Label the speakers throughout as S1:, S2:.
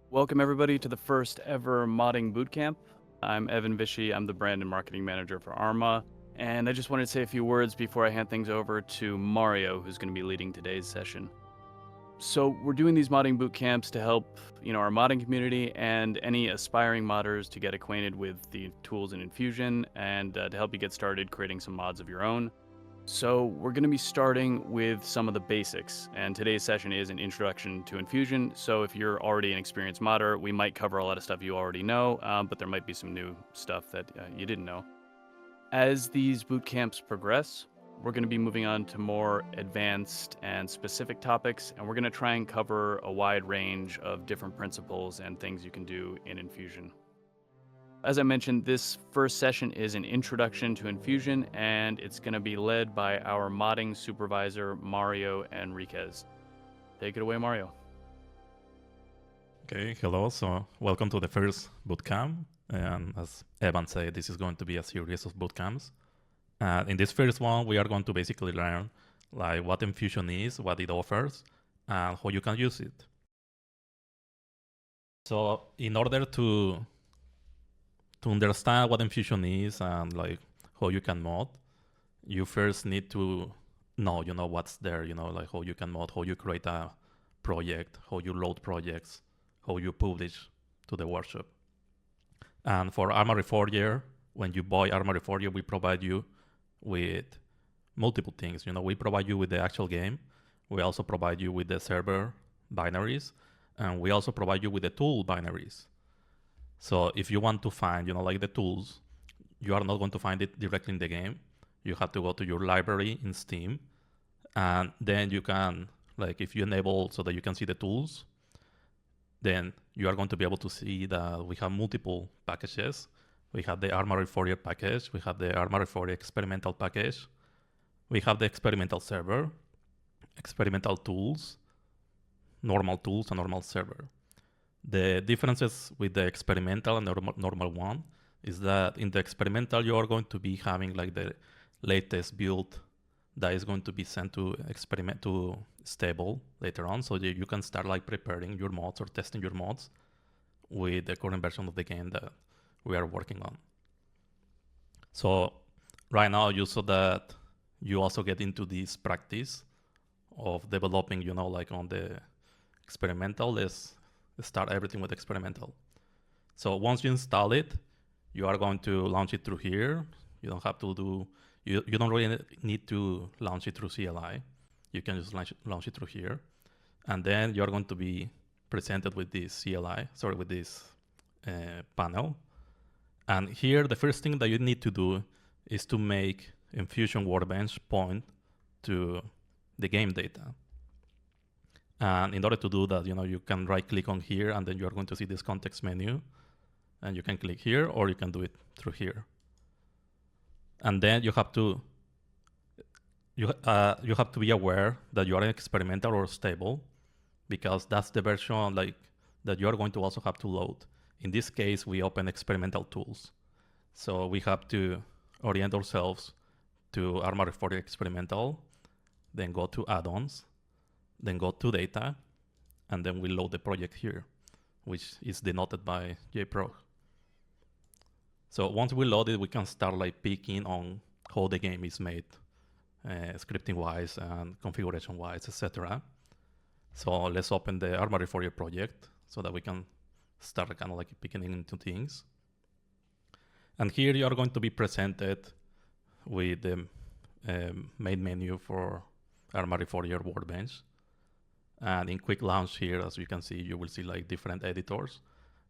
S1: Welcome everybody to the first ever modding bootcamp. I'm Evan Vishy, I'm the brand and marketing manager for Arma, and I just wanted to say a few words before I hand things over to Mario, who's going to be leading today's session. So we're doing these modding bootcamps to help, our modding community and any aspiring modders to get acquainted with the tools in Enfusion and to help you get started creating some mods of your own. So we're going to be starting with some of the basics, and today's session is an introduction to Enfusion. So if you're already an experienced modder, we might cover a lot of stuff you already know, but there might be some new stuff that you didn't know. As these boot camps progress, we're going to be moving on to more advanced and specific topics, and we're going to try and cover a wide range of different principles and things you can do in Enfusion. As I mentioned, this first session is an introduction to Enfusion, and it's going to be led by our modding supervisor, Mario Enríquez. Take it away, Mario.
S2: Okay, hello. So welcome to the first bootcamp. And as Evan said, this is going to be a series of bootcamps. In this first one, we are going to basically learn like what Enfusion is, what it offers, and how you can use it. So in order to understand what Enfusion is and like how you can mod, you first need to know, what's there, like how you can mod, how you create a project, how you load projects, how you publish to the workshop. And for Arma Reforger, when you buy Arma Reforger, we provide you with multiple things. We provide you with the actual game. We also provide you with the server binaries, and we also provide you with the tool binaries. So if you want to find, like the tools, you are not going to find it directly in the game. You have to go to your library in Steam, and then you can, like if you enable so that you can see the tools, then you are going to be able to see that we have multiple packages. We have the Arma Reforger package, we have the Arma Reforger experimental package, we have the experimental server, experimental tools, normal tools, and normal server. The differences with the experimental and the normal one is that in the experimental, you are going to be having like the latest build that is going to be sent to experiment to stable later on. So you can start like preparing your mods or testing your mods with the current version of the game that we are working on. So right now you saw that you also get into this practice of developing, like on the experimental. Let's start everything with experimental. So once you install it, you are going to launch it through here. You don't have to do, you don't really need to launch it through CLI. You can just launch it through here. And then you're going to be presented with this with this panel. And here, the first thing that you need to do is to make Enfusion Workbench point to the game data. And in order to do that, you can right click on here, and then you're going to see this context menu. And you can click here, or you can do it through here. And then you have to be aware that you are experimental or stable, because that's the version like that you are going to also have to load. In this case, we open experimental tools. So we have to orient ourselves to Arma Reforger experimental, then go to add-ons, then go to data, and then we load the project here, which is denoted by JProg. So once we load it, we can start like picking on how the game is made, scripting-wise and configuration-wise, etc. So let's open the Arma Reforger project so that we can start kind of like picking into things. And here you are going to be presented with the main menu for Arma Reforger Workbench. And in quick launch here, as you can see, you will see like different editors.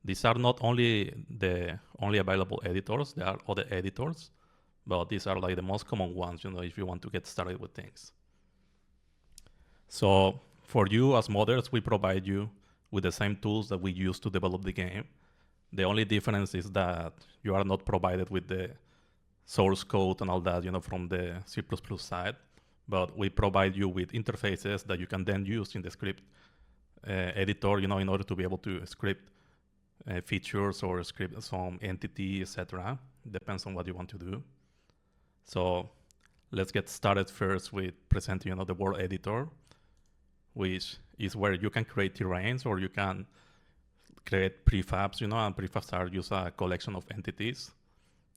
S2: These are not only the only available editors, there are other editors, but these are like the most common ones, if you want to get started with things. So for you as modders, we provide you with the same tools that we use to develop the game. The only difference is that you are not provided with the source code and all that, from the C++ side, but we provide you with interfaces that you can then use in the script editor, in order to be able to script features or script some entity, etc. Depends on what you want to do. So let's get started first with presenting, the world editor, which is where you can create terrains, or you can create prefabs, and prefabs are just a collection of entities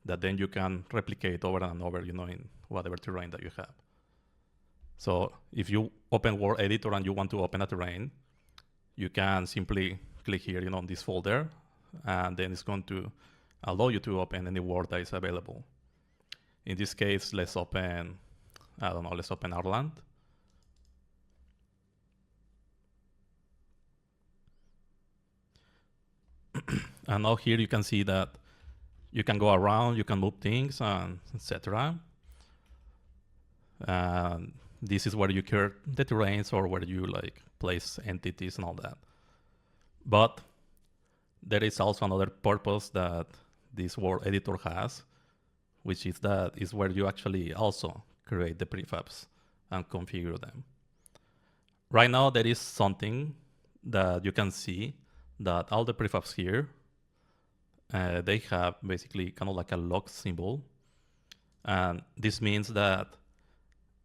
S2: that then you can replicate over and over, in whatever terrain that you have. So if you open World Editor and you want to open a terrain, you can simply click here, on this folder, and then it's going to allow you to open any world that is available. In this case, let's open, let's open Ireland. And now here you can see that you can go around, you can move things, and etc. And this is where you create the terrains or where you place entities and all that. But there is also another purpose that this World Editor has, which is that is where you actually also create the prefabs and configure them. Right now, there is something that you can see that all the prefabs here, they have basically kind of like a log symbol. And this means that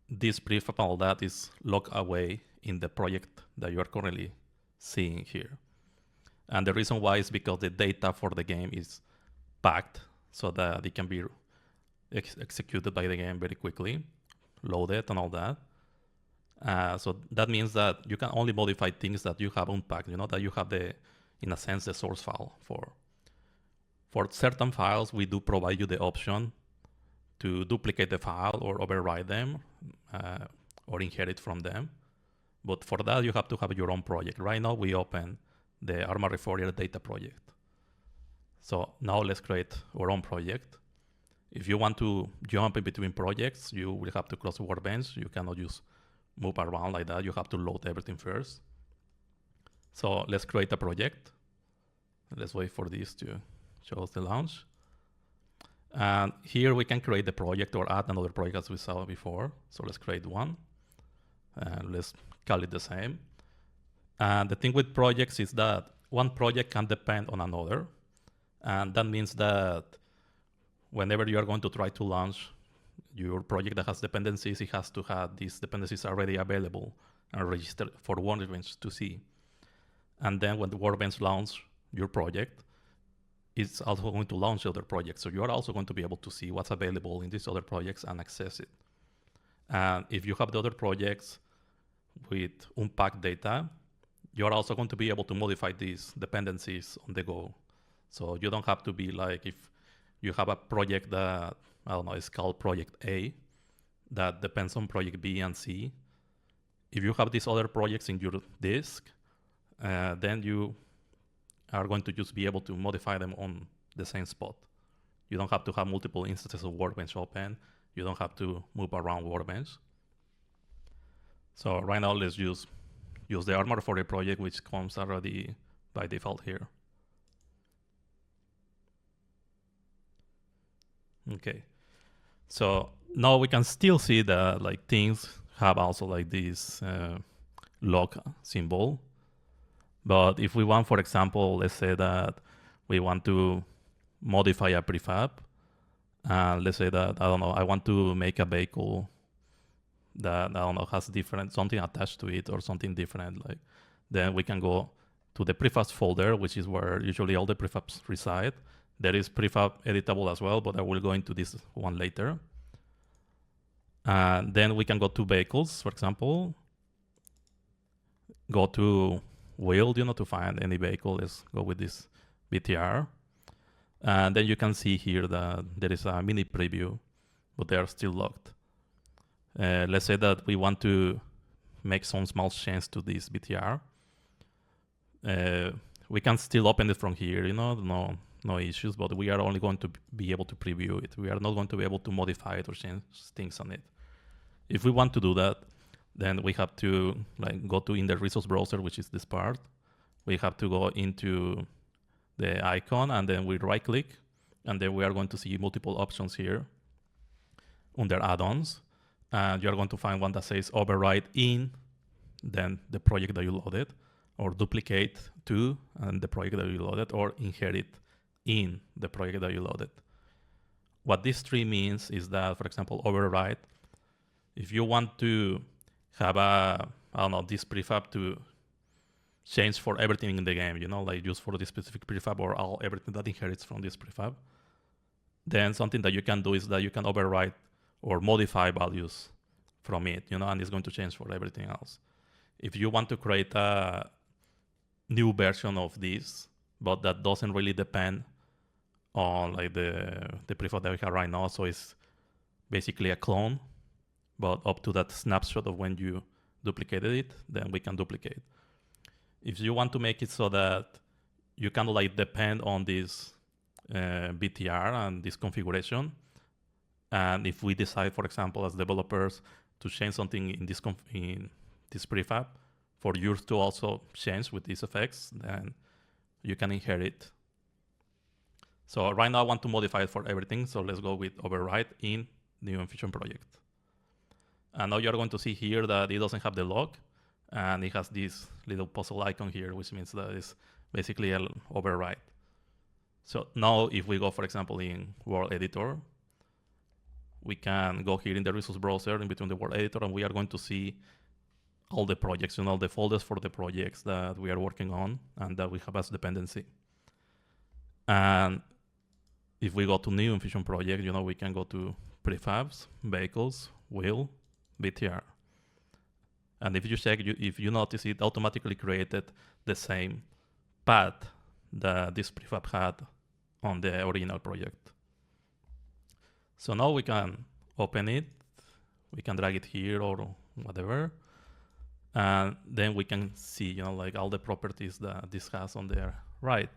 S2: this prefab, all that is locked away in the project that you are currently seeing here. And the reason why is because the data for the game is packed so that it can be executed by the game very quickly, loaded and all that. So that means that you can only modify things that you have unpacked, that you have in a sense, the source file for. For certain files, we do provide you the option to duplicate the file or override them or inherit from them. But for that, you have to have your own project. Right now, we open the Arma Reforger data project. So now let's create our own project. If you want to jump in between projects, you will have to close the Workbench. You cannot just move around like that. You have to load everything first. So let's create a project. Let's wait for this to show us the launch. And here we can create the project or add another project as we saw before. So let's create one. And let's call it the same. And the thing with projects is that one project can depend on another. And that means that whenever you are going to try to launch your project that has dependencies, it has to have these dependencies already available and registered for Workbench to see. And then when the Workbench launches your project, it's also going to launch other projects. So you are also going to be able to see what's available in these other projects and access it. And if you have the other projects with unpacked data, you're also going to be able to modify these dependencies on the go. So you don't have to be like, if you have a project that, I don't know, is called project A, that depends on project B and C. If you have these other projects in your disk, then you are going to just be able to modify them on the same spot. You don't have to have multiple instances of Workbench open. You don't have to move around Workbench. So right now, let's use the Arma Reforger project, which comes already by default here. Okay, so now we can still see that things have also this log symbol. But if we want, for example, let's say that we want to modify a prefab, and let's say that, I don't know, I want to make a vehicle that, I don't know, has something attached to it or something different, then we can go to the prefabs folder, which is where usually all the prefabs reside. There is prefab editable as well, but I will go into this one later. And then we can go to vehicles, for example, go to wheel, to find any vehicle. Let's go with this BTR. And then you can see here that there is a mini preview, but they are still locked. Let's say that we want to make some small change to this BTR. We can still open it from here, no issues, but we are only going to be able to preview it. We are not going to be able to modify it or change things on it. If we want to do that, then we have to go to in the resource browser, which is this part. We have to go into the icon, and then we right click, and then we are going to see multiple options here under add-ons. And you're going to find one that says override in, then the project that you loaded, or duplicate to, and the project that you loaded, or inherit in the project that you loaded. What this tree means is that, for example, override, if you want to have this prefab to change for everything in the game, like just for the specific prefab or everything that inherits from this prefab. Then something that you can do is that you can override or modify values from it, and it's going to change for everything else. If you want to create a new version of this, but that doesn't really depend on like the prefab that we have right now, so it's basically a clone, but up to that snapshot of when you duplicated it, then we can duplicate. If you want to make it so that you can like depend on this BTR and this configuration, and if we decide, for example, as developers to change something in this prefab, for yours to also change with these effects, then you can inherit. So right now I want to modify it for everything, so let's go with override in new Enfusion project. And now you're going to see here that it doesn't have the log, and it has this little puzzle icon here, which means that it's basically an override. So now if we go, for example, in World Editor, we can go here in the resource browser in between the World Editor, and we are going to see all the projects, the folders for the projects that we are working on and that we have as dependency. And if we go to new Enfusion project, we can go to prefabs, vehicles, wheel, BTR. And if you check, if you notice, it automatically created the same path that this prefab had on the original project. So now we can open it, we can drag it here or whatever, and then we can see, like all the properties that this has on the right.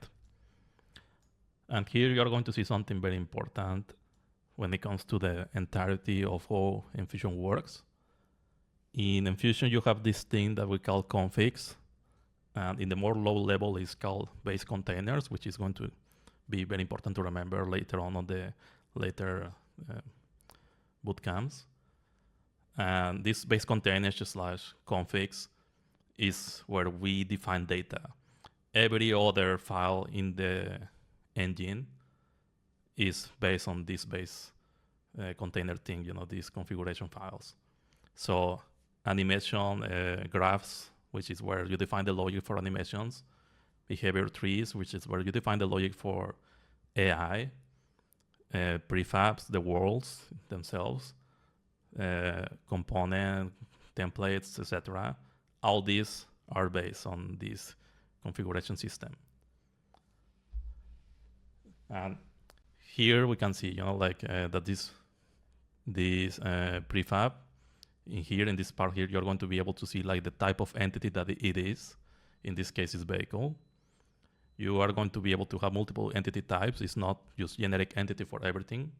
S2: And here you're going to see something very important when it comes to the entirety of how Enfusion works. In Enfusion, you have this thing that we call configs, and in the more low level is called base containers, which is going to be very important to remember later on the later bootcamps. And this base containers / configs is where we define data. Every other file in the engine is based on this base container thing, these configuration files. So animation graphs, which is where you define the logic for animations, behavior trees, which is where you define the logic for AI, prefabs, the worlds themselves, component, templates, etc. All these are based on this configuration system. And here we can see, that this prefab, in this part here, you're going to be able to see like the type of entity that it is. In this case, it's vehicle. You are going to be able to have multiple entity types. It's not just generic entity for everything,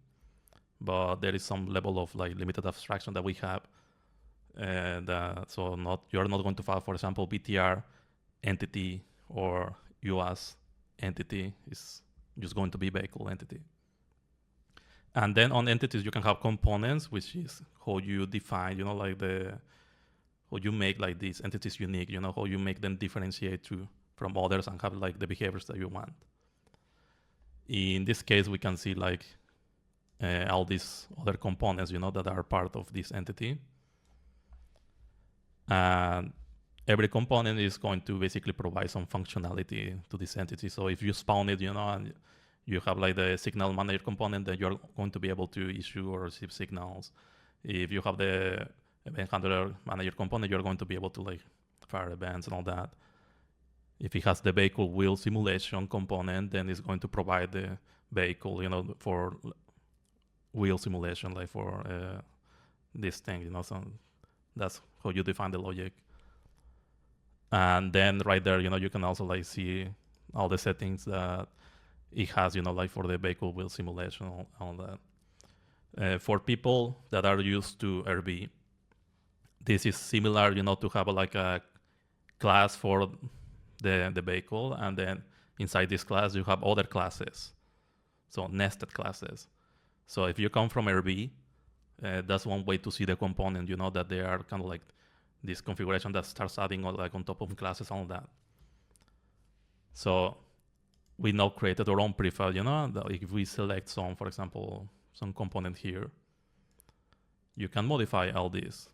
S2: but there is some level of like limited abstraction that we have. So you're not going to file, for example, BTR entity or US entity. It's just going to be vehicle entity. And then on entities, you can have components, which is how you define, how you make like these entities unique, how you make them differentiate from others and have like the behaviors that you want. In this case, we can see like all these other components, that are part of this entity. And every component is going to basically provide some functionality to this entity. So if you spawn it, and you have like the signal manager component, then you're going to be able to issue or receive signals. If you have the event handler manager component, you're going to be able to like fire events and all that. If it has the vehicle wheel simulation component, then it's going to provide the vehicle, for wheel simulation, like for this thing, so that's how you define the logic. And then right there, you can also like see all the settings that it has, like for the vehicle wheel simulation, all that. For people that are used to RB, this is similar, to have like a class for the vehicle, and then inside this class you have other classes, so nested classes. So if you come from RB, that's one way to see the component, that they are kind of like this configuration that starts adding like on top of classes, all that. So we now created our own prefab, if we select some, for example, some component here, you can modify all this.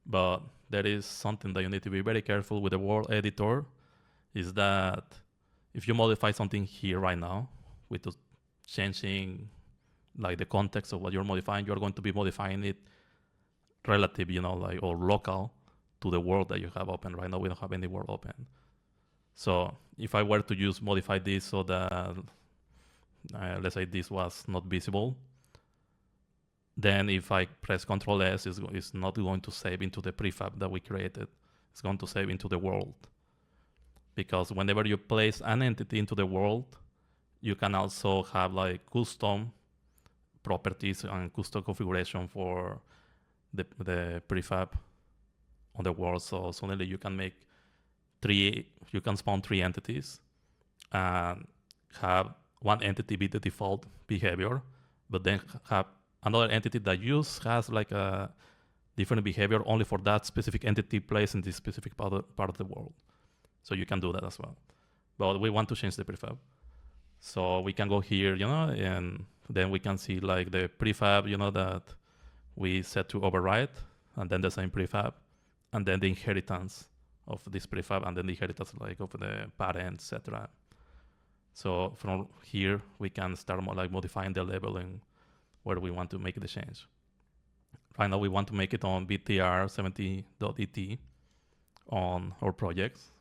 S2: But there is something that you need to be very careful with the World Editor, is that if you modify something here right now with changing like the context of what you're modifying, you're going to be modifying it relative, like, or local to the world that you have open. Right now we don't have any world open. So if I were to modify this so that let's say this was not visible, then if I press Ctrl S, it's not going to save into the prefab that we created. It's going to save into the world. Because whenever you place an entity into the world, you can also have like custom properties and custom configuration for the prefab on the world. So suddenly you can spawn 3 entities and have one entity be the default behavior, but then have another entity that has like a different behavior only for that specific entity placed in this specific part of the world. So you can do that as well. But we want to change the prefab. So we can go here, and then we can see like the prefab, that we set to override, and then the same prefab, and then the inheritance of this prefab, and then the inheritance like of the parent, etc. So from here, we can start modifying the labeling where we want to make the change. Right now, we want to make it on btr70.et on our projects.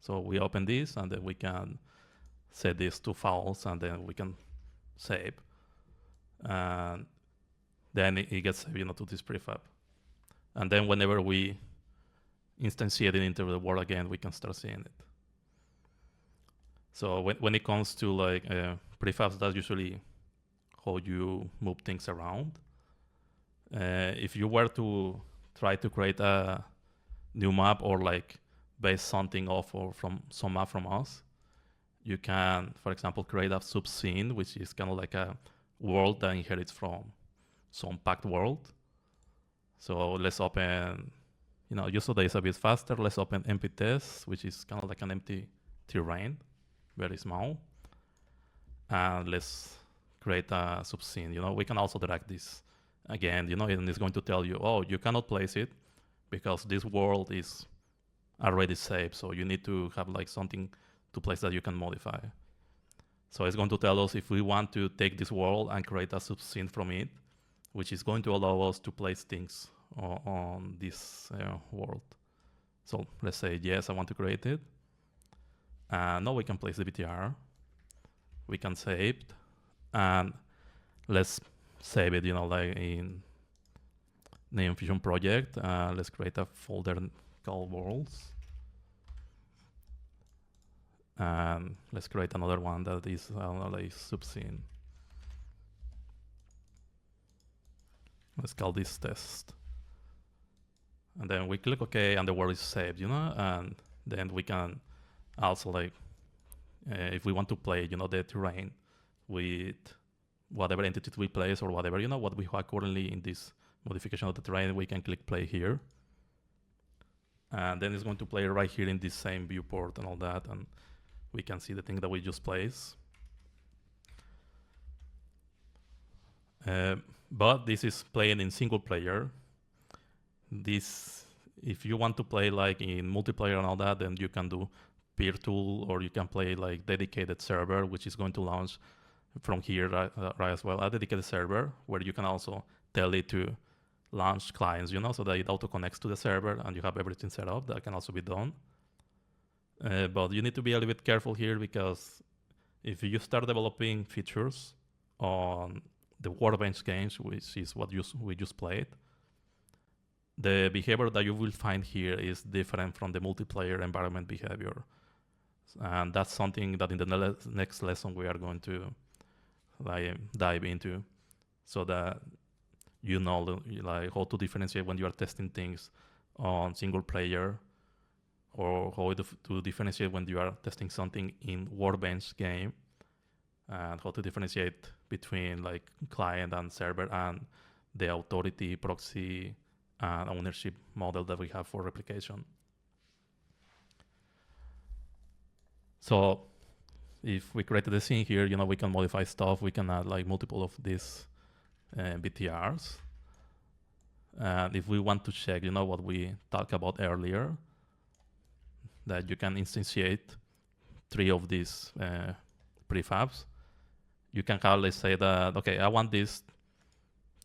S2: So we open this, and then we can set this to false, and then we can save. And then it gets saved to this prefab. And then whenever we instantiate it into the world again, we can start seeing it. So when it comes to like prefabs, that's usually how you move things around. If you were to try to create a new map or like base something off or from some map from us, you can, for example, create a subscene, which is kind of like a world that inherits from some packed world. So let's open, just so that it's a bit faster, let's open empty test, which is kind of like an empty terrain, very small. And let's create a subscene. We can also drag this again, and it's going to tell you, oh, you cannot place it because this world is already saved. So you need to have like something to place that you can modify. So it's going to tell us if we want to take this world and create a subscene from it, which is going to allow us to place things on this world. So let's say, yes, I want to create it. Now we can place the BTR. We can save it. And let's save it, like in the Enfusion project. Let's create a folder called worlds. And let's create another one that is like subscene. Let's call this test. And then we click OK, and the world is saved, and then we can also like, if we want to play, the terrain with whatever entity we place or whatever, what we have currently in this modification of the terrain, we can click play here. And then it's going to play right here in this same viewport and all that. And we can see the thing that we just placed. But this is playing in single player. If you want to play like in multiplayer and all that, then you can do peer tool, or you can play like dedicated server, which is going to launch from here right as well, a dedicated server where you can also tell it to launch clients, so that it auto connects to the server and you have everything set up. That can also be done. But you need to be a little bit careful here, because if you start developing features on the Workbench games, which is what we just played, the behavior that you will find here is different from the multiplayer environment behavior. And that's something that in the next lesson we are going to dive into, so that like how to differentiate when you are testing things on single player, or how to differentiate when you are testing something in Workbench game, and how to differentiate between like client and server and the authority, proxy, and ownership model that we have for replication. So if we created a scene here, we can modify stuff. We can add like multiple of these BTRs. And if we want to check, what we talked about earlier, that you can instantiate 3 of these prefabs, you can have, let's say that, okay, I want this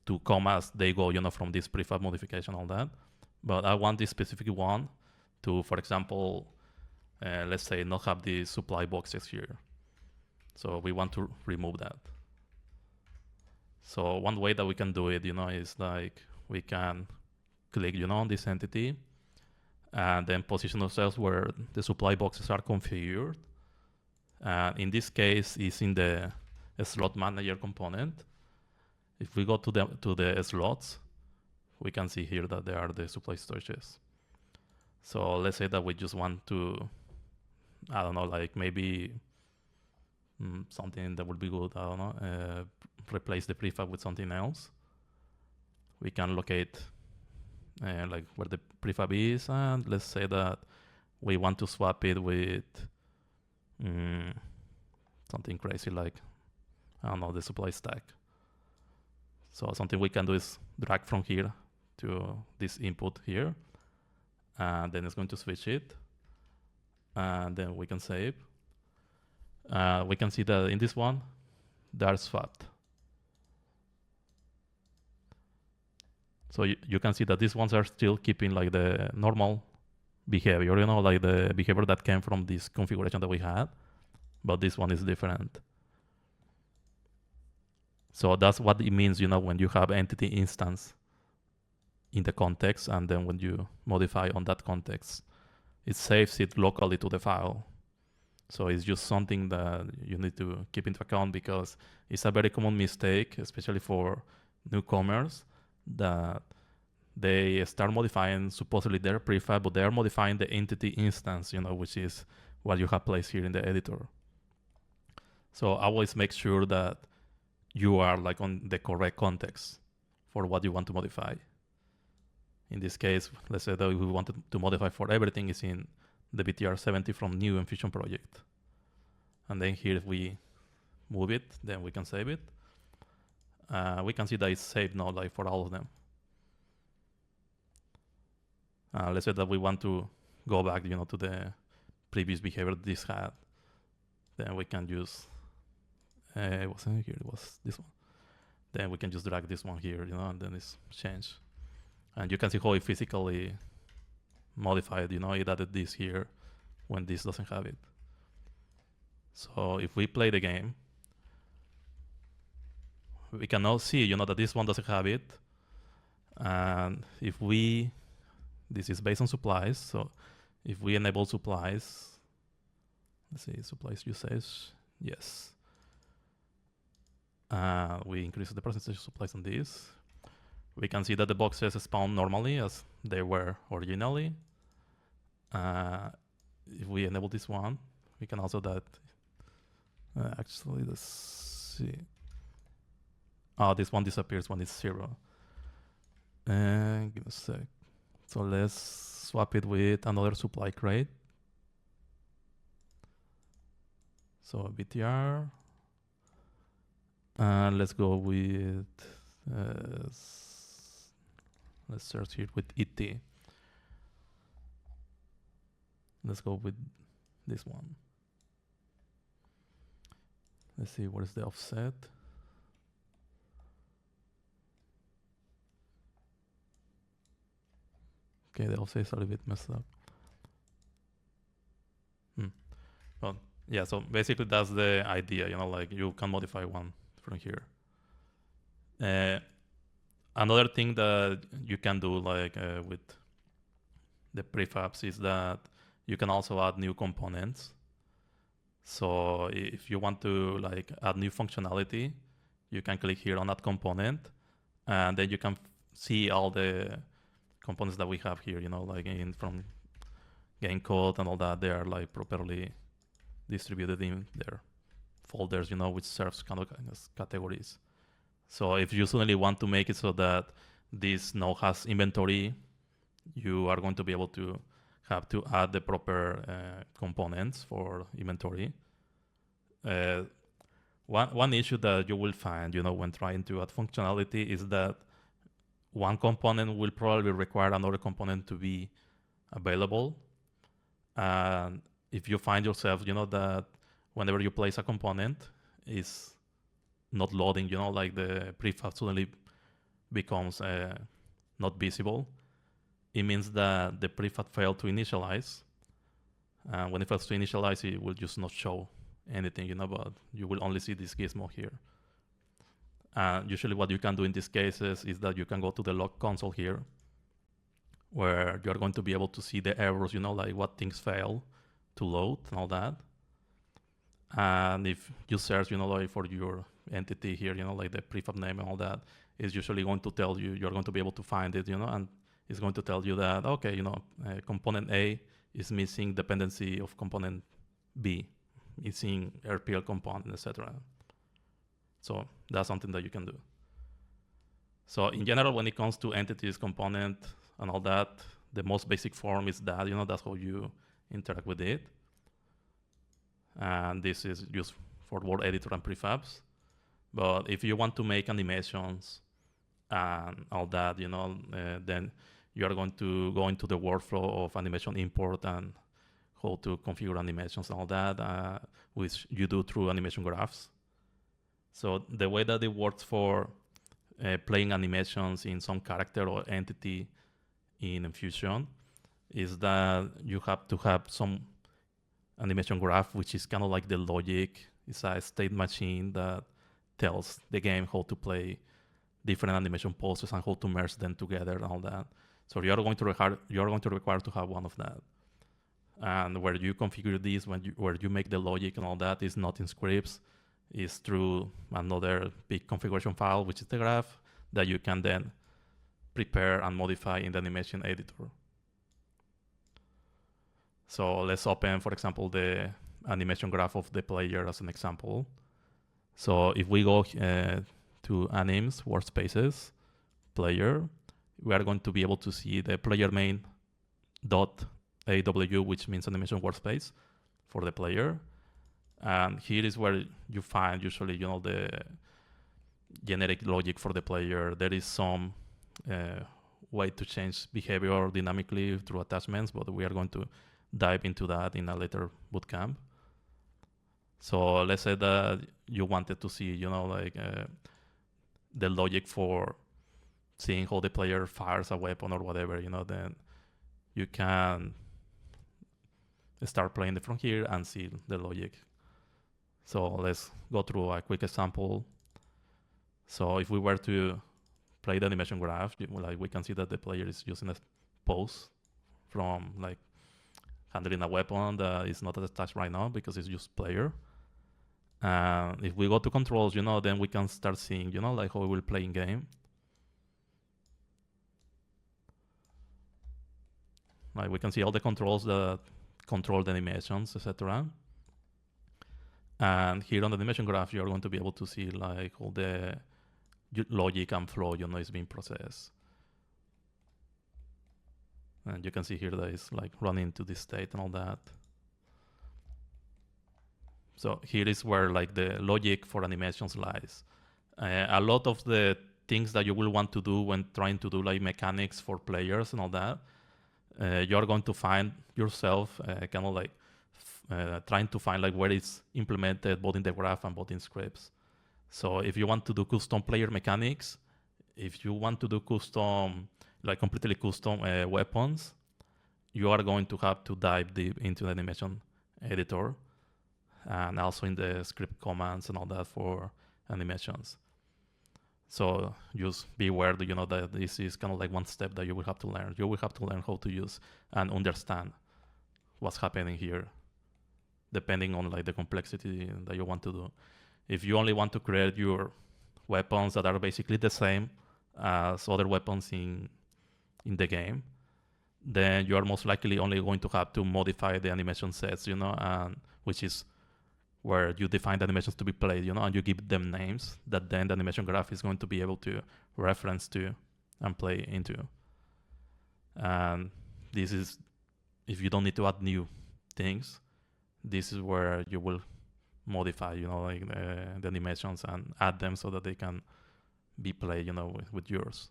S2: to come as they go, from this prefab modification, all that. But I want this specific one to, for example, let's say not have the supply boxes here. So we want to remove that. So one way that we can do it, is like we can click, on this entity and then position ourselves where the supply boxes are configured. And in this case, it's in the slot manager component. If we go to the slots, we can see here that there are the supply storages. So let's say that we just want to, I don't know, like maybe something that would be good, I don't know, replace the prefab with something else. We can locate like where the prefab is, and let's say that we want to swap it with something crazy like, I don't know, the supply stack. So something we can do is drag from here to this input here, and then it's going to switch it, and then we can save. We can see that in this one, they are swapped. So you can see that these ones are still keeping like the normal behavior, like the behavior that came from this configuration that we had, but this one is different. So that's what it means, when you have entity instance in the context, and then when you modify on that context, it saves it locally to the file. So it's just something that you need to keep into account, because it's a very common mistake, especially for newcomers, that they start modifying supposedly their prefab, but they're modifying the entity instance, which is what you have placed here in the editor. So always make sure that you are like on the correct context for what you want to modify. In this case, let's say that we wanted to modify for everything is in the BTR70 from new Enfusion project. And then here, if we move it, then we can save it. We can see that it's saved now, like for all of them. Let's say that we want to go back, to the previous behavior this had. Then we can use, it wasn't here, it was this one. Then we can just drag this one here, and then it's changed. And you can see how it physically modified, it added this here when this doesn't have it. So if we play the game, we can now see, that this one doesn't have it. And if this is based on supplies, so if we enable supplies, let's see, supplies usage, yes. We increase the percentage of supplies on this. We can see that the boxes spawn normally as they were originally. If we enable this one, we can also that. Actually, let's see. This one disappears when it's 0. Give me a sec. So let's swap it with another supply crate. So BTR. And let's go with, let's search here with ET. Let's go with this one. Let's see, what is the offset? Okay, the offset is a little bit messed up. Well, yeah, so basically that's the idea, like you can modify one from here. Another thing that you can do like with the prefabs is that you can also add new components. So if you want to like add new functionality, you can click here on that component, and then you can see all the components that we have here, like from game code and all that. They are like properly distributed in their folders, which serves kind of as categories. So if you suddenly want to make it so that this node has inventory, you are going to be able to have to add the proper components for inventory. One issue that you will find, when trying to add functionality is that one component will probably require another component to be available. And if you find yourself, that whenever you place a component, is not loading, like the prefab suddenly becomes not visible, it means that the prefab failed to initialize. When it fails to initialize, it will just not show anything, but you will only see this gizmo here. Usually what you can do in these cases is that you can go to the log console here, where you're going to be able to see the errors, like what things fail to load and all that. And if you search, like for your entity here, like the prefab name and all that, it's usually going to tell you, you're going to be able to find it, and it's going to tell you that, okay, component A is missing dependency of component B, missing RPL component, etc. So that's something that you can do. So in general, when it comes to entities, component, and all that, the most basic form is that, that's how you interact with it. And this is used for both editor and prefabs. But if you want to make animations and all that, then you are going to go into the workflow of animation import and how to configure animations and all that, which you do through animation graphs. So the way that it works for playing animations in some character or entity in Enfusion is that you have to have some animation graph, which is kind of like the logic. It's a state machine that tells the game how to play different animation poses and how to merge them together and all that. So you're going to require to have one of that. And where you configure this, where you make the logic and all that, is not in scripts. Is through another big configuration file, which is the graph, that you can then prepare and modify in the animation editor. So let's open, for example, the animation graph of the player as an example. So if we go to animes, workspaces, player, we are going to be able to see the player main dot AW, which means animation workspace for the player. And here is where you find usually, the generic logic for the player. There is some way to change behavior dynamically through attachments, but we are going to dive into that in a later bootcamp. So let's say that you wanted to see, the logic for seeing how the player fires a weapon or whatever, then you can start playing it from here and see the logic. So let's go through a quick example. So if we were to play the animation graph, we can see that the player is using a pose from handling a weapon that is not attached right now because it's just player. And if we go to controls, then we can start seeing, how we will play in game. We can see all the controls that control the animations, etc. And here on the animation graph, you're going to be able to see all the logic and flow, is being processed. And you can see here that it's running to this state and all that. So here is where the logic for animations lies. A lot of the things that you will want to do when trying to do mechanics for players and all that, you're going to find yourself kind of trying to find where it's implemented both in the graph and both in scripts. So if you want to do custom player mechanics, if you want to do custom, completely custom weapons, you are going to have to dive deep into the animation editor and also in the script commands and all that for animations. So just be aware that, that this is kind of one step that you will have to learn. You will have to learn how to use and understand what's happening here, depending on the complexity that you want to do. If you only want to create your weapons that are basically the same as other weapons in the game, then you are most likely only going to have to modify the animation sets, and which is where you define the animations to be played, and you give them names that then the animation graph is going to be able to reference to and play into. And this is, if you don't need to add new things, this is where you will modify, the animations and add them so that they can be played, with yours.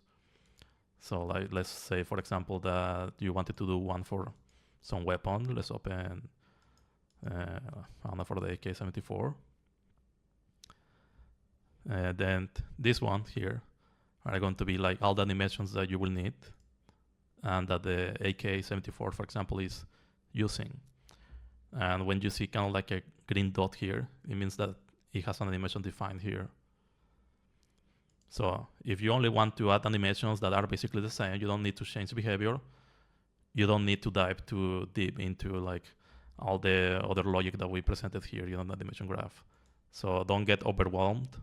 S2: So let's say, for example, that you wanted to do one for some weapon. Let's open and for the AK-74. Then this one here are going to be like all the animations that you will need and that the AK-74, for example, is using. And when you see kind of like a green dot here, it means that it has an animation defined here. So if you only want to add animations that are basically the same, you don't need to change behavior. You don't need to dive too deep into like all the other logic that we presented here, in the animation graph. So don't get overwhelmed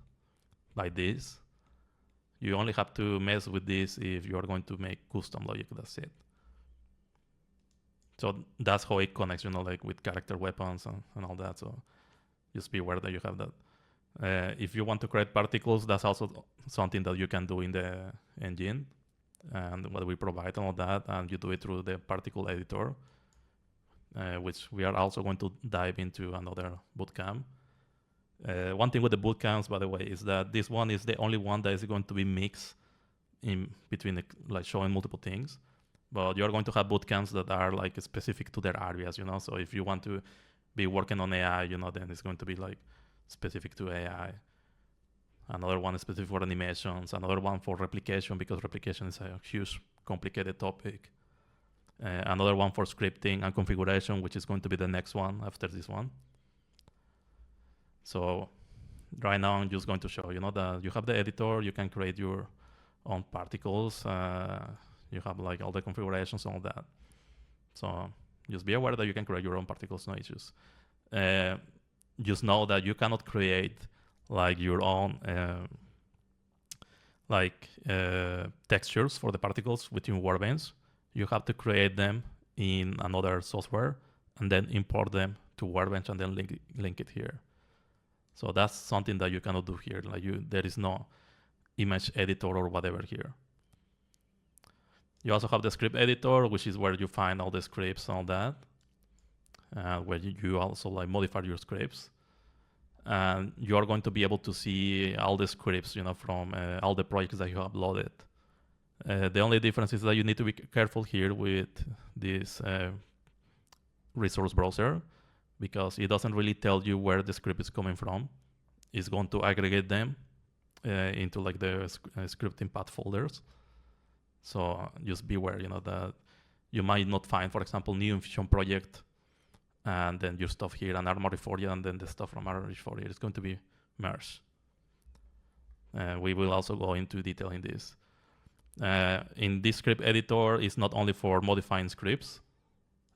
S2: by this. You only have to mess with this if you are going to make custom logic, that's it. So that's how it connects, like with character weapons and all that. So just be aware that you have that. If you want to create particles, that's also something that you can do in the engine and what we provide and all that. And you do it through the particle editor, which we are also going to dive into another bootcamp. One thing with the bootcamps, by the way, is that this one is the only one that is going to be mixed in between, like showing multiple things. But you're going to have bootcamps that are like specific to their areas, So if you want to be working on AI, then it's going to be like specific to AI. Another one is specific for animations. Another one for replication, because replication is a huge, complicated topic. Another one for scripting and configuration, which is going to be the next one after this one. So right now I'm just going to show, that you have the editor, you can create your own particles. You have like all the configurations and all that. So just be aware that you can create your own particles, no issues. Just know that you cannot create like your own textures for the particles within Workbench. You have to create them in another software and then import them to Workbench and then link it here. So that's something that you cannot do here. There is no image editor or whatever here. You also have the script editor, which is where you find all the scripts and all that, where you also modify your scripts. And you are going to be able to see all the scripts, from all the projects that you have loaded. The only difference is that you need to be careful here with this resource browser, because it doesn't really tell you where the script is coming from. It's going to aggregate them into like the scripting path folders. So just beware, that you might not find, for example, new Enfusion project, and then your stuff here, and Arma Reforger, and then the stuff from Arma Reforger is going to be merged. We will also go into detail in this. In this script editor, it's not only for modifying scripts.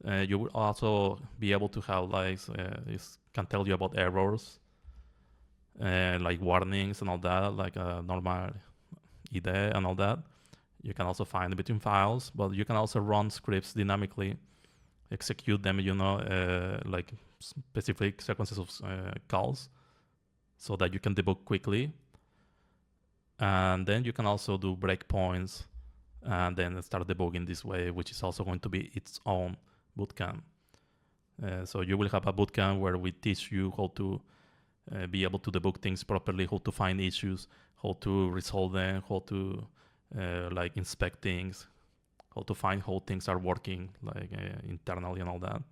S2: You will also be able to have it can tell you about errors, like warnings and all that, like a normal IDE and all that. You can also find between files, but you can also run scripts dynamically, execute them, like specific sequences of calls, so that you can debug quickly. And then you can also do breakpoints and then start debugging this way, which is also going to be its own bootcamp. So you will have a bootcamp where we teach you how to be able to debug things properly, how to find issues, how to resolve them, how to inspect things, how to find how things are working internally and all that.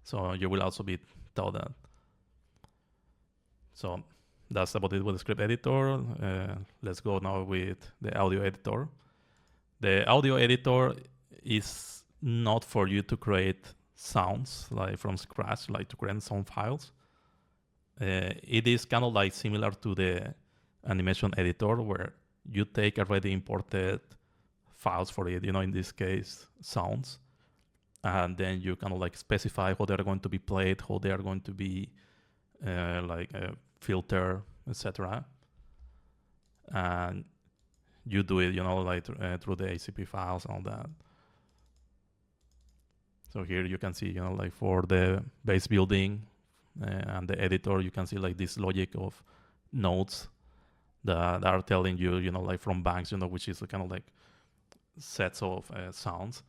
S2: So you will also be taught that. So that's about it with the script editor. Let's go now with the audio editor. The audio editor is not for you to create sounds from scratch, to create sound files. It is kind of similar to the animation editor, where you take already imported files for it, in this case, sounds. And then you kind of specify how they're going to be played, how they are going to be filtered, etc. And you do it, through the ACP files and all that. So here you can see, for the base building and the editor, you can see this logic of nodes that are telling you, from banks, which is kind of sets of sounds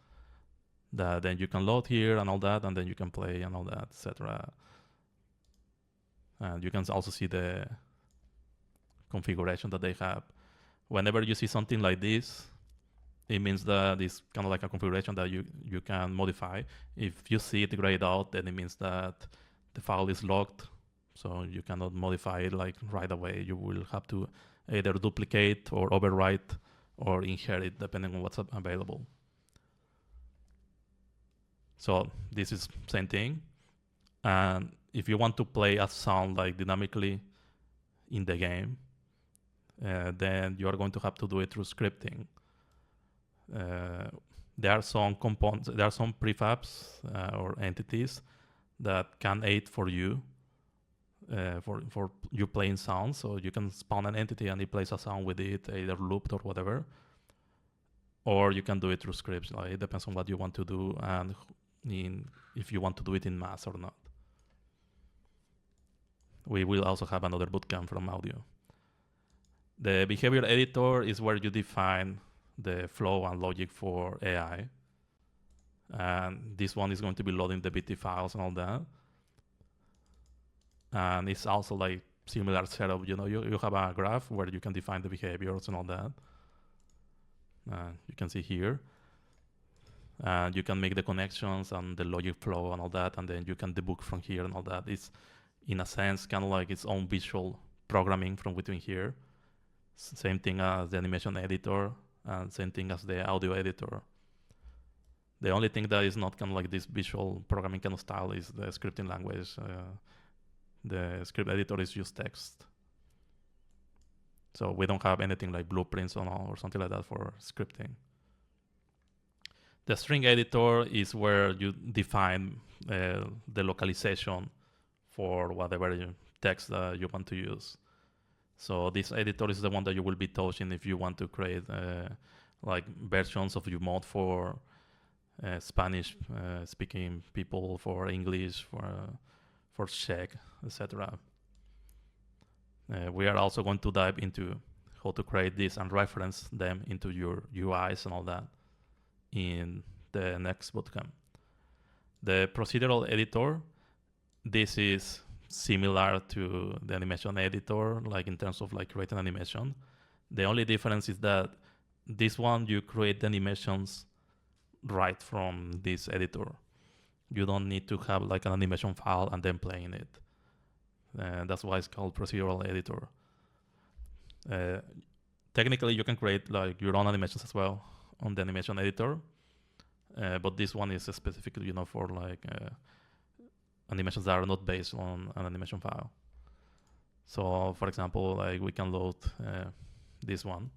S2: that then you can load here and all that, and then you can play and all that, etc. And you can also see the configuration that they have. Whenever you see something like this, it means that it's kind of like a configuration that you can modify. If you see it grayed out, then it means that the file is locked, so you cannot modify it like right away. You will have to either duplicate or overwrite or inherit, depending on what's available. So this is same thing. And if you want to play a sound like dynamically in the game, then you are going to have to do it through scripting. There are some components, there are some prefabs or entities that can aid for you for you playing sounds. So you can spawn an entity and it plays a sound with it, either looped or whatever. Or you can do it through scripts. Like, it depends on what you want to do and if you want to do it in mass or not. We will also have another bootcamp from audio. The behavior editor is where you define the flow and logic for AI. And this one is going to be loading the BT files and all that. And it's also like similar setup. You know, you have a graph where you can define the behaviors and all that. You can see here. And you can make the connections and the logic flow and all that. And then you can debug from here and all that. It's, in a sense, kind of like its own visual programming from between here. Same thing as the animation editor and same thing as the audio editor. The only thing that is not kind of like this visual programming kind of style is the scripting language. The script editor is just text. So we don't have anything like blueprints or something like that for scripting. The string editor is where you define the localization for whatever text that you want to use. So this editor is the one that you will be touching if you want to create like versions of your mod for Spanish speaking people, for English, for Czech, etc. We are also going to dive into how to create this and reference them into your UIs and all that in the next bootcamp. The procedural editor, this is similar to the animation editor, like in terms of like creating animation. The only difference is that this one, you create the animations right from this editor. You don't need to have like an animation file and then playing it. That's why it's called procedural editor. Technically, you can create like your own animations as well on the animation editor, but this one is specifically, you know, for like animations that are not based on an animation file. So, for example, like we can load this one,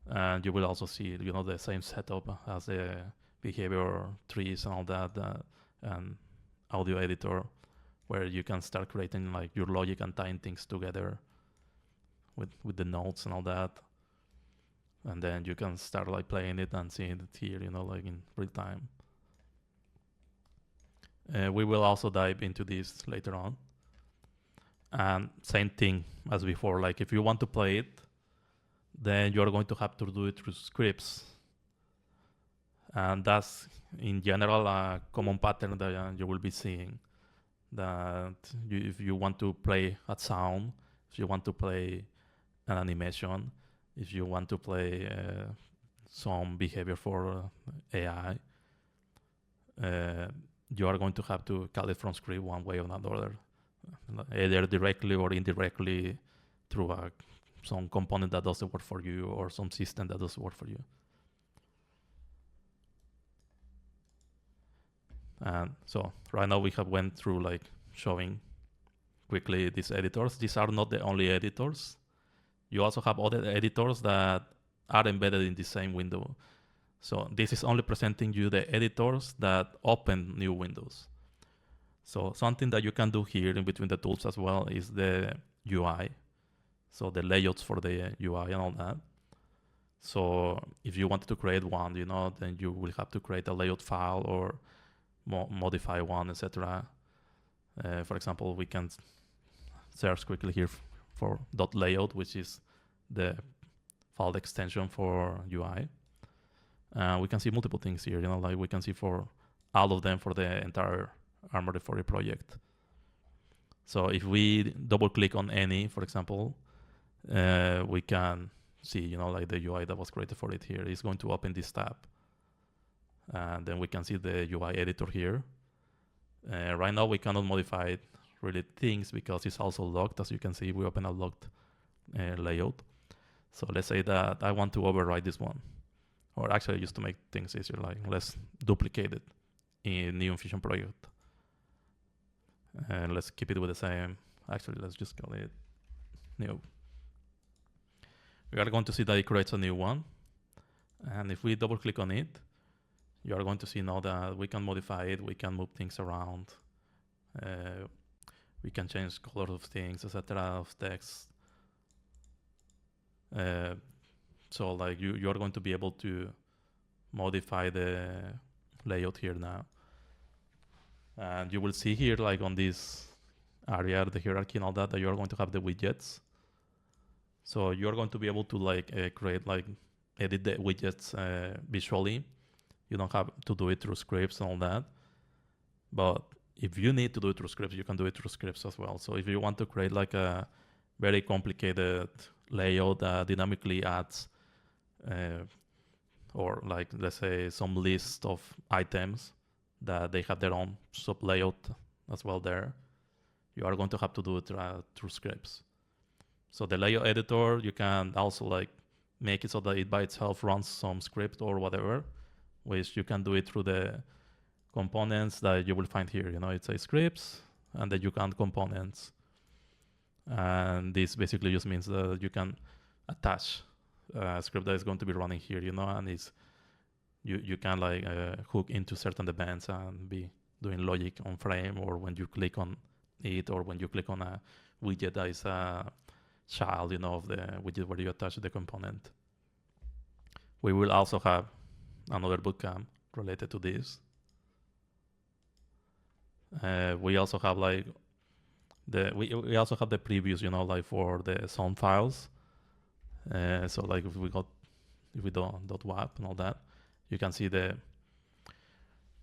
S2: and you will also see, you know, the same setup as the behavior trees and all that, and audio editor, where you can start creating like your logic and tying things together with the notes and all that. And then you can start like playing it and seeing it here, you know, like in real time. We will also dive into this later on. And same thing as before, like if you want to play it, then you're going to have to do it through scripts. And that's in general a common pattern that you will be seeing. That if you want to play a sound, if you want to play an animation, if you want to play some behavior for AI, you are going to have to call it from script one way or another, either directly or indirectly through some component that doesn't work for you or some system that doesn't work for you. And so right now we have went through like showing quickly these editors. These are not the only editors. You also have other editors that are embedded in the same window. So this is only presenting you the editors that open new windows. So something that you can do here in between the tools as well is the UI. So the layouts for the UI and all that. So if you wanted to create one, you know, then you will have to create a layout file or modify one, etc. For example, we can search quickly here for .layout, which is the file extension for UI. We can see multiple things here, you know, like we can see for all of them for the entire Arma Reforger project. So if we double click on any, for example, we can see, you know, like the UI that was created for it here. It's going to open this tab. And then we can see the UI editor here. Right now we cannot modify really things because it's also locked. As you can see, we open a locked layout. So let's say that I want to override this one. Or actually, just to make things easier, like let's duplicate it in new Enfusion project. And let's keep it with the same. Actually, let's just call it new. We are going to see that it creates a new one. And if we double click on it, you are going to see now that we can modify it, we can move things around, we can change color of things, etc., of text. So like you are going to be able to modify the layout here now. And you will see here, like on this area, the hierarchy and all that you are going to have the widgets. So you are going to be able to like create, like edit the widgets visually. You don't have to do it through scripts and all that. But if you need to do it through scripts, you can do it through scripts as well. So if you want to create like a very complicated layout that dynamically adds, or like, let's say, some list of items that they have their own sub layout as well there, you are going to have to do it through scripts. So the layout editor, you can also like make it so that it by itself runs some script or whatever, which you can do it through the components that you will find here. You know, it's a scripts, and then you can components. And this basically just means that you can attach a script that is going to be running here, you know, and it's you can like hook into certain events and be doing logic on frame, or when you click on it, or when you click on a widget that is a child, you know, of the widget where you attach the component. We will also have another bootcamp related to this. We also have like we also have the previews, you know, like for the sound files. So like if we do .wap and all that, you can see the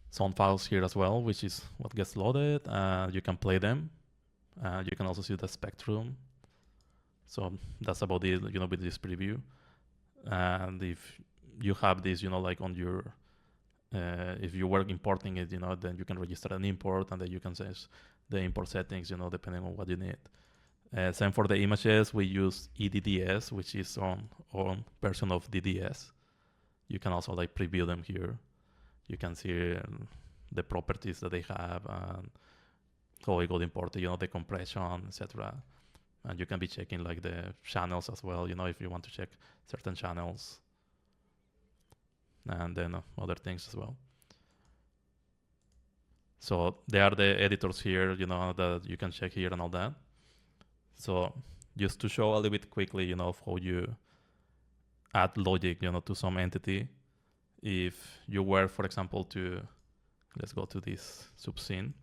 S2: sound files here as well, which is what gets loaded, and you can play them. You can also see the spectrum. So that's about it, you know, with this preview. And if you have this, you know, like on your, if you were importing it, you know, then you can register an import, and then you can change the import settings, you know, depending on what you need. Same for the images, we use EDDS, which is on version of DDS. You can also like preview them here. You can see the properties that they have and how it got imported, you know, the compression, etc. And you can be checking like the channels as well, you know, if you want to check certain channels, and then other things as well. So there are the editors here, you know, that you can check here and all that. So just to show a little bit quickly, you know, of how you add logic, you know, to some entity. If you were, for example, let's go to this subscene.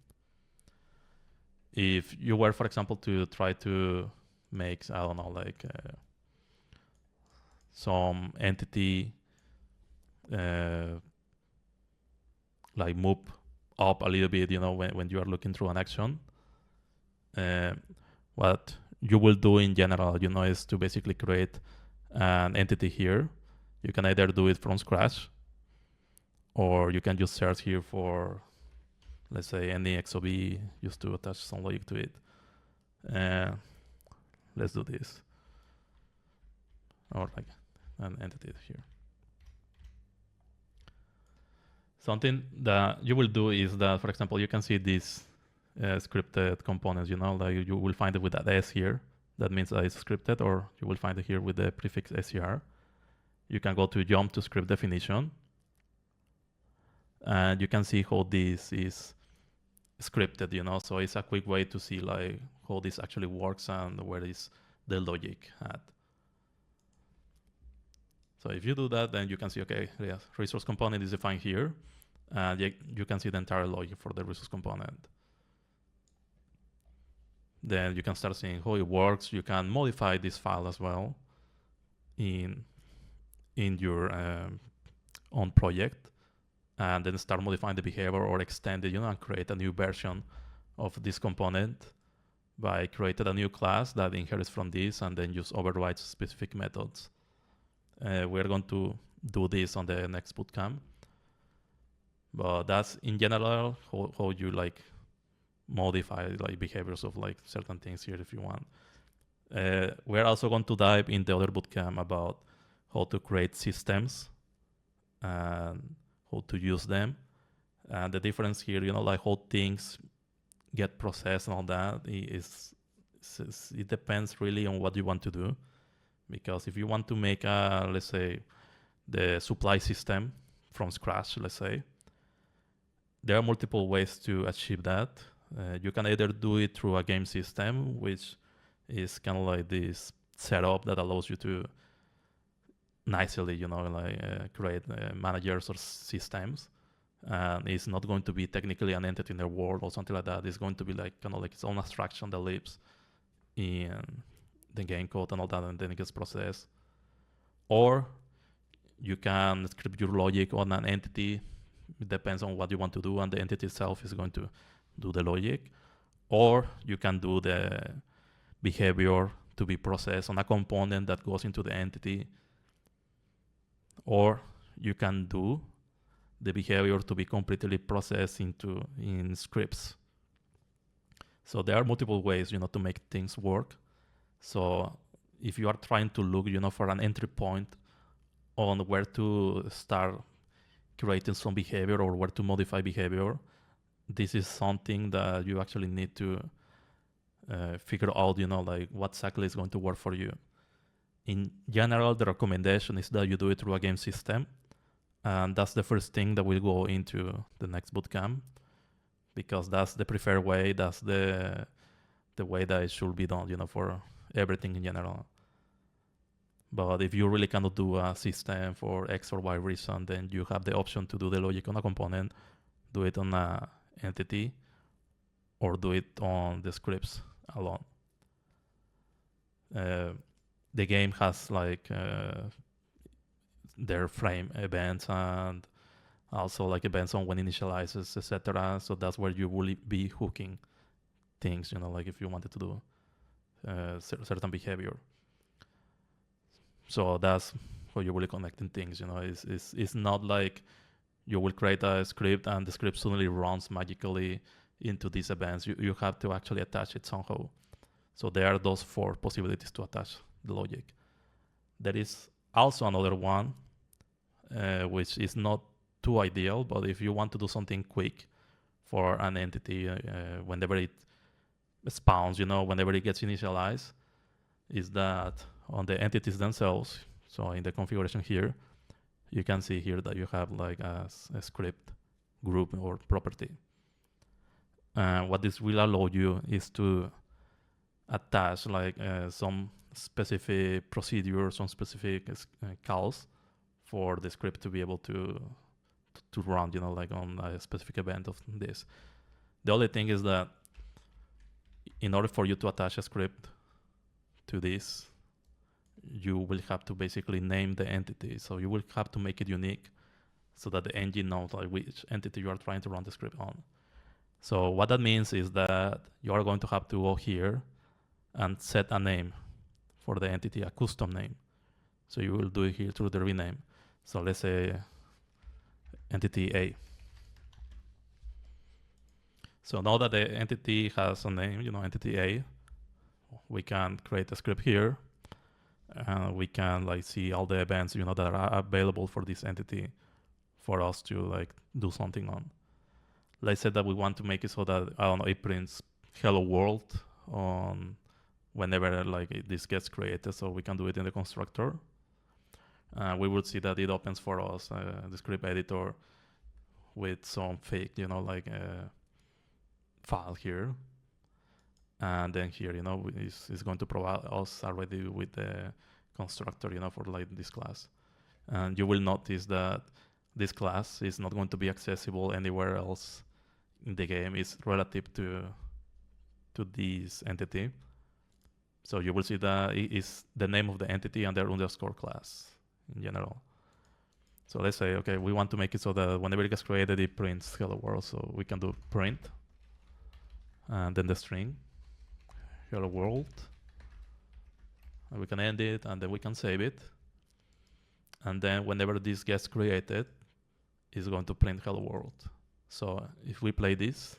S2: If you were, for example, to try to make, I don't know, like some entity like move up a little bit, you know, when you are looking through an action, what you will do in general, you know, is to basically create an entity here. You can either do it from scratch, or you can just search here for, let's say, any XOB, just to attach some logic to it. Let's do this. Or like an entity here. Something that you will do is that, for example, you can see these scripted components, you know, like you will find it with that S here. That means that it's scripted, or you will find it here with the prefix SCR. You can go to jump to script definition, and you can see how this is scripted, you know, so it's a quick way to see like how this actually works and where is the logic at. So if you do that, then you can see, okay, yeah, resource component is defined here, and you can see the entire logic for the resource component. Then you can start seeing how it works. You can modify this file as well in your own project, and then start modifying the behavior or extend it, you know, and create a new version of this component by creating a new class that inherits from this, and then just overrides specific methods We're going to do this on the next bootcamp. But that's in general how you like modify like behaviors of like certain things here if you want. We're also going to dive in the other bootcamp about how to create systems and how to use them. And the difference here, like how things get processed and all that it depends really on what you want to do. Because if you want to make let's say, the supply system from scratch, let's say, there are multiple ways to achieve that. You can either do it through a game system, which is kind of like this setup that allows you to nicely, create managers or systems. And it's not going to be technically an entity in the world or something like that. It's going to be like kind of like its own abstraction that lives in the game code and all that, and then it gets processed. Or you can script your logic on an entity. It depends on what you want to do, and the entity itself is going to do the logic. Or you can do the behavior to be processed on a component that goes into the entity. Or you can do the behavior to be completely processed in scripts. So there are multiple ways, to make things work. So if you are trying to look, for an entry point on where to start creating some behavior or where to modify behavior, this is something that you actually need to figure out, like what exactly is going to work for you. In general, the recommendation is that you do it through a game system. And that's the first thing that we'll go into the next bootcamp, because that's the preferred way. That's the way that it should be done, for everything in general. But if you really cannot do a system for X or Y reason, then you have the option to do the logic on a component, do it on an entity, or do it on the scripts alone. The game has like their frame events and also like events on when initializes, etc. So that's where you will be hooking things, like if you wanted to do certain behavior. So that's how you will be connecting things, It's not like you will create a script and the script suddenly runs magically into these events. You have to actually attach it somehow. So there are those 4 possibilities to attach the logic. There is also another one, which is not too ideal, but if you want to do something quick for an entity, whenever it spawns, whenever it gets initialized, is that on the entities themselves, so in the configuration here, you can see here that you have like a script group or property. What this will allow you is to attach like some specific procedure, some specific calls for the script to be able to run, like on a specific event of this. The only thing is that in order for you to attach a script to this, you will have to basically name the entity. So you will have to make it unique so that the engine knows like which entity you are trying to run the script on. So what that means is that you are going to have to go here and set a name for the entity, a custom name. So you will do it here through the rename. So let's say entity A. So now that the entity has a name, entity A, we can create a script here. We can like see all the events, that are available for this entity for us to like do something on. Let's say that we want to make it so that, I don't know, it prints hello world on whenever like this gets created. So we can do it in the constructor. We will see that it opens for us the script editor with some fake, file here. And then here, is going to provide us already with the constructor, for like this class. And you will notice that this class is not going to be accessible anywhere else in the game. It's relative to this entity. So you will see that it is the name of the entity and their underscore class in general. So let's say, okay, we want to make it so that whenever it gets created, it prints hello world. So we can do print and then the string hello world. And we can end it and then we can save it. And then whenever this gets created, it's going to print hello world. So if we play this,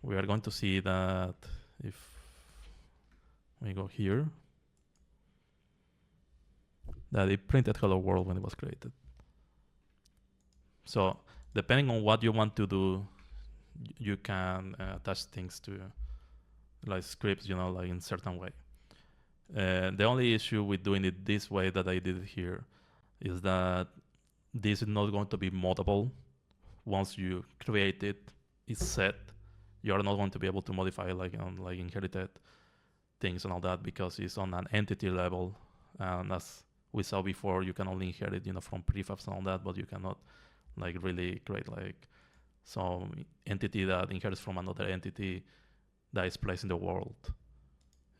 S2: we are going to see that if we go here, that it printed hello world when it was created. So depending on what you want to do, you can attach things to like scripts, like in certain way. The only issue with doing it this way that I did here is that this is not going to be moddable. Once you create it, it's set. You are not going to be able to modify like inherited things and all that because it's on an entity level. And as we saw before, you can only inherit, from prefabs and all that, but you cannot like really create like some entity that inherits from another entity that is placed in the world.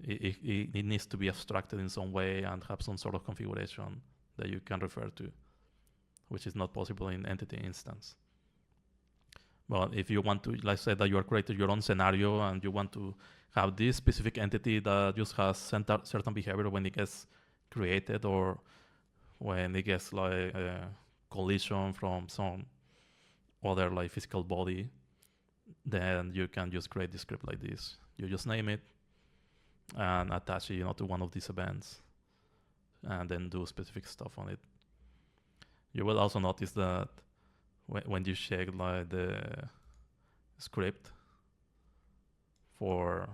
S2: It needs to be abstracted in some way and have some sort of configuration that you can refer to, which is not possible in entity instance. But if you want to, let's say that you are creating your own scenario and you want to have this specific entity that just has certain behavior when it gets created or when it gets like a collision from some other like physical body, then you can just create the script like this. You just name it and attach it, to one of these events, and then do specific stuff on it. You will also notice that when you check like the script for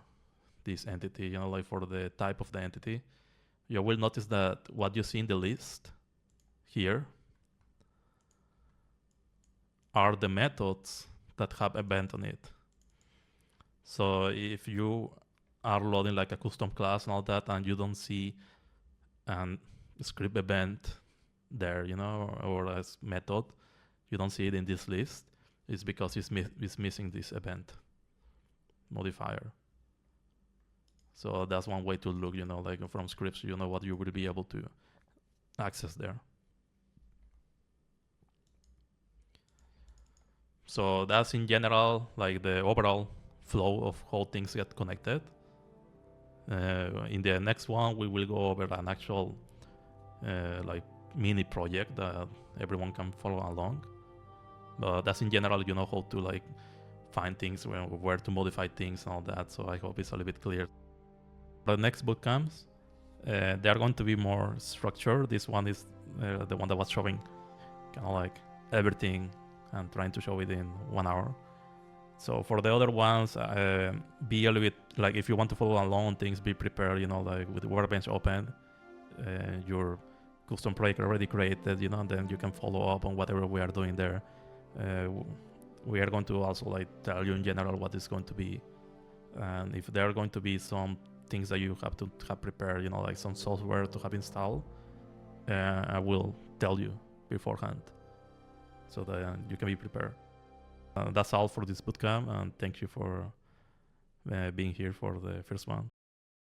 S2: this entity, like for the type of the entity, you will notice that what you see in the list here are the methods that have event on it. So if you are loading like a custom class and all that, and you don't see an script event there, or as method, you don't see it in this list, it's because it's missing this event modifier. So that's one way to look, like from scripts, what you will be able to access there. So that's in general, like the overall flow of how things get connected. In the next one, we will go over an actual like mini project that everyone can follow along. But that's in general, how to like find things, where to modify things and all that. So I hope it's a little bit clear. The next bootcamps, they are going to be more structured. This one is the one that was showing kind of like everything and trying to show it in 1 hour. So for the other ones, be a little bit like, if you want to follow along things, be prepared, like with the Workbench open, your custom project already created, and then you can follow up on whatever we are doing there. We are going to also like tell you in general what is going to be, and if there are going to be some things that you have to have prepared, like some software to have installed, I will tell you beforehand so that you can be prepared. That's all for this bootcamp, and thank you for being here for the first one.